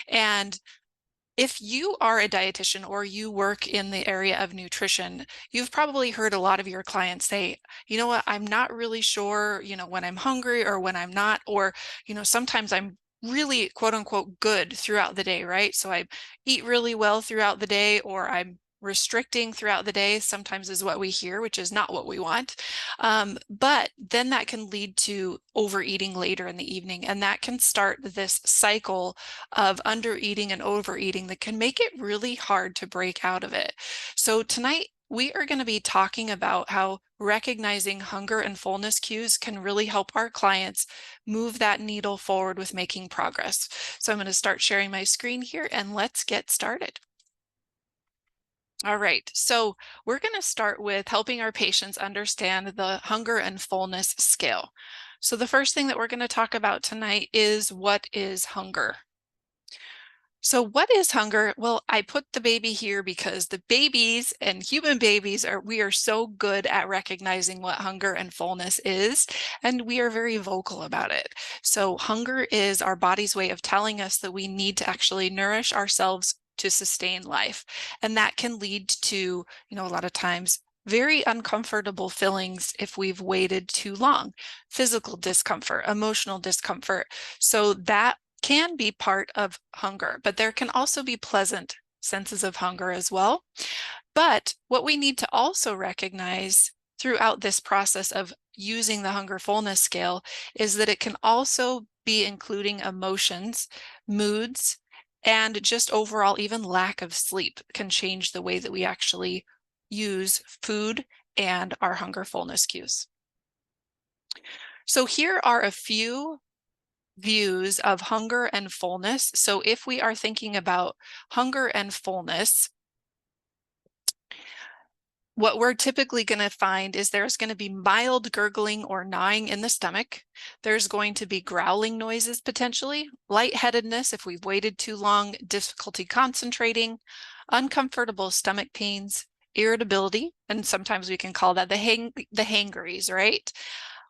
And if you are a dietitian or you work in the area of nutrition, you've probably heard a lot of your clients say, you know what, I'm not really sure, when I'm hungry or when I'm not, or, sometimes I'm really quote unquote good throughout the day, right? So I eat really well throughout the day, or I'm restricting throughout the day, sometimes is what we hear, which is not what we want. But then that can lead to overeating later in the evening, and that can start this cycle of undereating and overeating that can make it really hard to break out of it. So tonight, we are going to be talking about how recognizing hunger and fullness cues can really help our clients move that needle forward with making progress. So I'm going to start sharing my screen here and let's get started. All right, so we're going to start with helping our patients understand the hunger and fullness scale. So the first thing that we're going to talk about tonight is, what is hunger? So what is hunger? Well, I put the baby here because the babies and human babies we are so good at recognizing what hunger and fullness is, and we are very vocal about it. So hunger is our body's way of telling us that we need to actually nourish ourselves to sustain life. And that can lead to, a lot of times, very uncomfortable feelings if we've waited too long, physical discomfort, emotional discomfort. So that can be part of hunger, but there can also be pleasant senses of hunger as well. But what we need to also recognize throughout this process of using the hunger fullness scale is that it can also be including emotions, moods, and just overall even lack of sleep can change the way that we actually use food and our hunger fullness cues. So here are a few views of hunger and fullness. So if we are thinking about hunger and fullness, what we're typically going to find is there's going to be mild gurgling or gnawing in the stomach. There's going to be growling noises potentially, lightheadedness if we've waited too long, difficulty concentrating, uncomfortable stomach pains, irritability, and sometimes we can call that the hangries, right?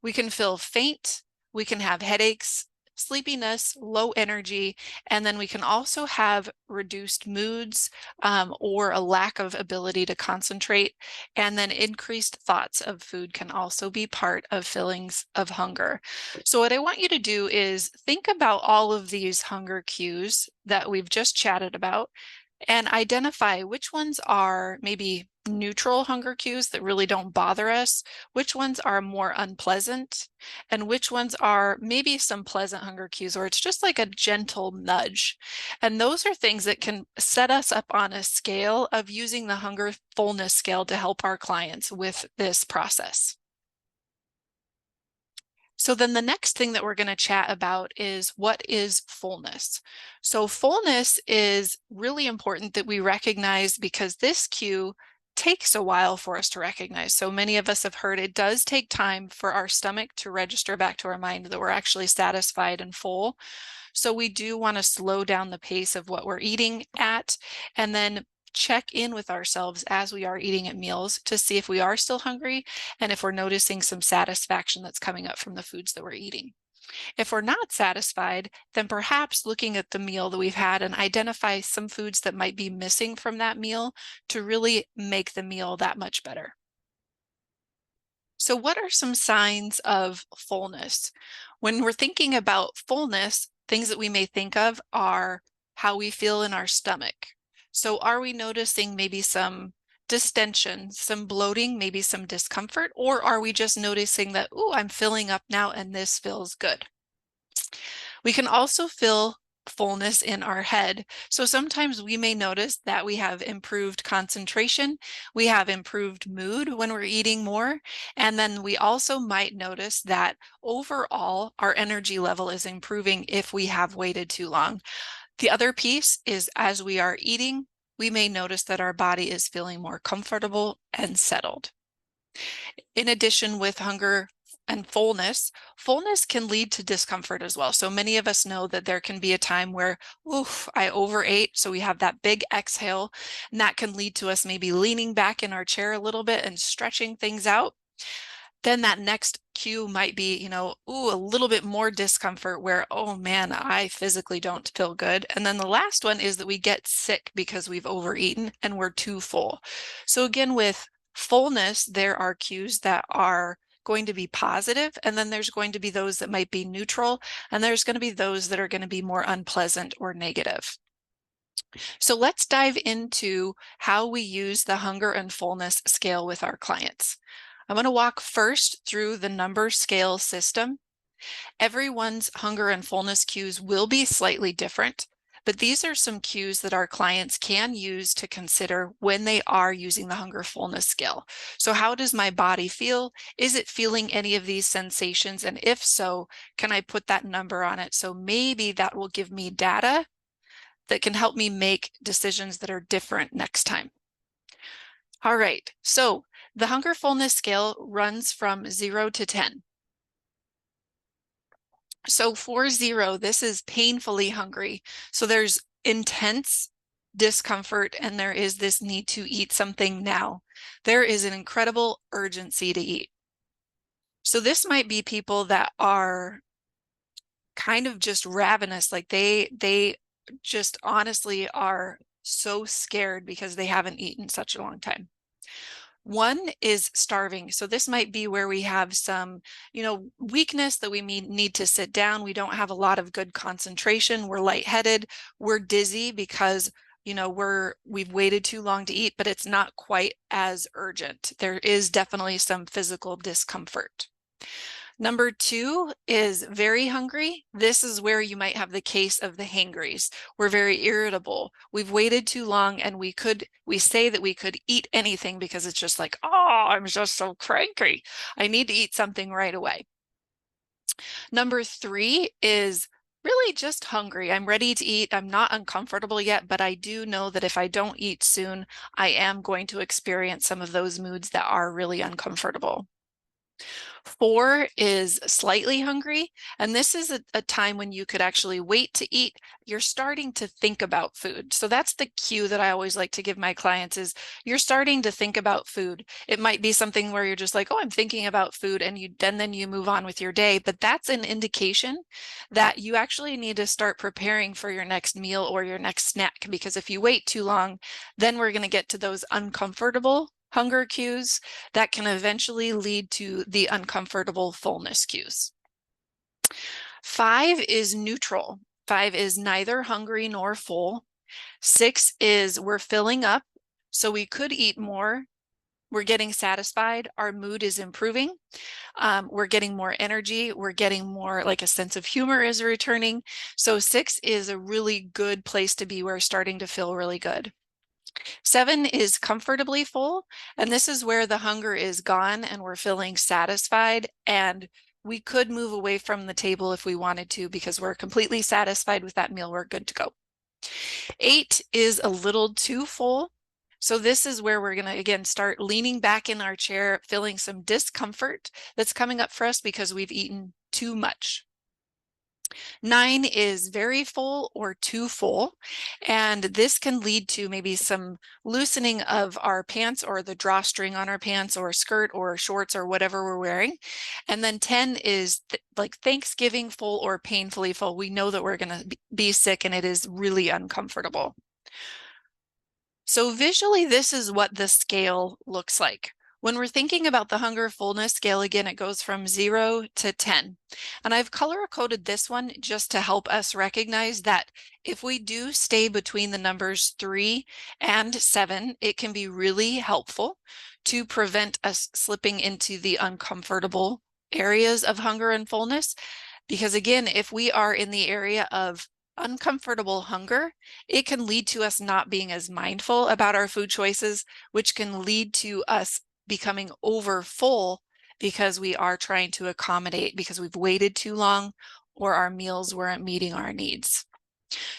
We can feel faint, we can have headaches, sleepiness, low energy, and then we can also have reduced moods or a lack of ability to concentrate. And then increased thoughts of food can also be part of feelings of hunger. So what I want you to do is think about all of these hunger cues that we've just chatted about and identify which ones are maybe neutral hunger cues that really don't bother us, which ones are more unpleasant, and which ones are maybe some pleasant hunger cues, or it's just like a gentle nudge. And those are things that can set us up on a scale of using the hunger fullness scale to help our clients with this process. So then the next thing that we're going to chat about is, what is fullness? So fullness is really important that we recognize, because this cue takes a while for us to recognize. So many of us have heard it does take time for our stomach to register back to our mind that we're actually satisfied and full. So we do want to slow down the pace of what we're eating at, and then check in with ourselves as we are eating at meals to see if we are still hungry and if we're noticing some satisfaction that's coming up from the foods that we're eating. If we're not satisfied, then perhaps looking at the meal that we've had and identify some foods that might be missing from that meal to really make the meal that much better. So what are some signs of fullness? When we're thinking about fullness, things that we may think of are how we feel in our stomach. So are we noticing maybe some distension, some bloating, maybe some discomfort, or are we just noticing that, oh, I'm filling up now and this feels good? We can also feel fullness in our head. So sometimes we may notice that we have improved concentration, we have improved mood when we're eating more, and then we also might notice that overall our energy level is improving if we have waited too long. The other piece is, as we are eating, we may notice that our body is feeling more comfortable and settled. In addition, with hunger and fullness can lead to discomfort as well. So many of us know that there can be a time where, oof, I overate. So we have that big exhale, and that can lead to us maybe leaning back in our chair a little bit and stretching things out. Then that next cue might be, a little bit more discomfort where, oh man, I physically don't feel good. And then the last one is that we get sick because we've overeaten and we're too full. So again, with fullness, there are cues that are going to be positive, and then there's going to be those that might be neutral, and there's going to be those that are going to be more unpleasant or negative. So let's dive into how we use the hunger and fullness scale with our clients. I'm going to walk first through the number scale system. Everyone's hunger and fullness cues will be slightly different, but these are some cues that our clients can use to consider when they are using the hunger fullness scale. So how does my body feel? Is it feeling any of these sensations? And if so, can I put that number on it? So maybe that will give me data that can help me make decisions that are different next time. All right, so the hunger fullness scale runs from 0 to 10. So for 0, this is painfully hungry. So there's intense discomfort and there is this need to eat something now. There is an incredible urgency to eat. So this might be people that are kind of just ravenous, like they just honestly are so scared because they haven't eaten such a long time. One is starving. So this might be where we have some, weakness that we need to sit down. We don't have a lot of good concentration. We're lightheaded. We're dizzy because, we've waited too long to eat, but it's not quite as urgent. There is definitely some physical discomfort. Number 2 is very hungry. This is where you might have the case of the hangries. We're very irritable. We've waited too long and we say that we could eat anything because it's just like, oh, I'm just so cranky. I need to eat something right away. Number 3 is really just hungry. I'm ready to eat. I'm not uncomfortable yet, but I do know that if I don't eat soon, I am going to experience some of those moods that are really uncomfortable. 4 is slightly hungry, and this is a time when you could actually wait to eat. You're starting to think about food. So that's the cue that I always like to give my clients is you're starting to think about food. It might be something where you're just like, oh, I'm thinking about food, and then you move on with your day. But that's an indication that you actually need to start preparing for your next meal or your next snack, because if you wait too long, then we're going to get to those uncomfortable hunger cues that can eventually lead to the uncomfortable fullness cues. 5 is neutral. 5 is neither hungry nor full. 6 is we're filling up, so we could eat more. We're getting satisfied. Our mood is improving. We're getting more energy. We're getting more, like, a sense of humor is returning. So 6 is a really good place to be. We're starting to feel really good. 7 is comfortably full, and this is where the hunger is gone and we're feeling satisfied, and we could move away from the table if we wanted to because we're completely satisfied with that meal. We're good to go. 8 is a little too full. So this is where we're going to, again, start leaning back in our chair, feeling some discomfort that's coming up for us because we've eaten too much. 9 is very full or too full, and this can lead to maybe some loosening of our pants or the drawstring on our pants or skirt or shorts or whatever we're wearing. And then 10 is like Thanksgiving full or painfully full. We know that we're going to be sick and it is really uncomfortable. So visually, this is what the scale looks like. When we're thinking about the hunger fullness scale, again, it goes from 0 to 10. And I've color-coded this one just to help us recognize that if we do stay between the numbers 3 and 7, it can be really helpful to prevent us slipping into the uncomfortable areas of hunger and fullness. Because again, if we are in the area of uncomfortable hunger, it can lead to us not being as mindful about our food choices, which can lead to us becoming over full because we are trying to accommodate because we've waited too long or our meals weren't meeting our needs.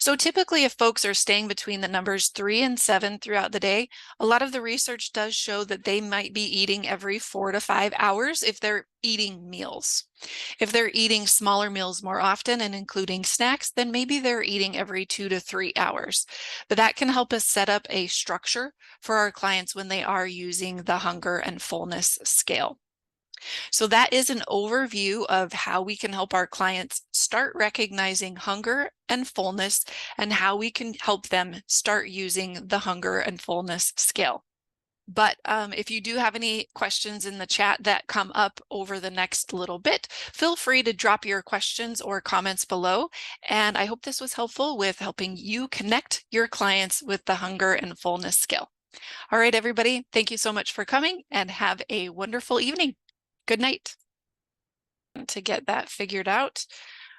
So typically, if folks are staying between the numbers 3 and 7 throughout the day, a lot of the research does show that they might be eating every 4 to 5 hours if they're eating meals. If they're eating smaller meals more often and including snacks, then maybe they're eating every 2 to 3 hours. But that can help us set up a structure for our clients when they are using the hunger and fullness scale. So that is an overview of how we can help our clients start recognizing hunger and fullness and how we can help them start using the Hunger and Fullness Scale. But if you do have any questions in the chat that come up over the next little bit, feel free to drop your questions or comments below. And I hope this was helpful with helping you connect your clients with the Hunger and Fullness Scale. All right, everybody, thank you so much for coming and have a wonderful evening. Good night. To get that figured out.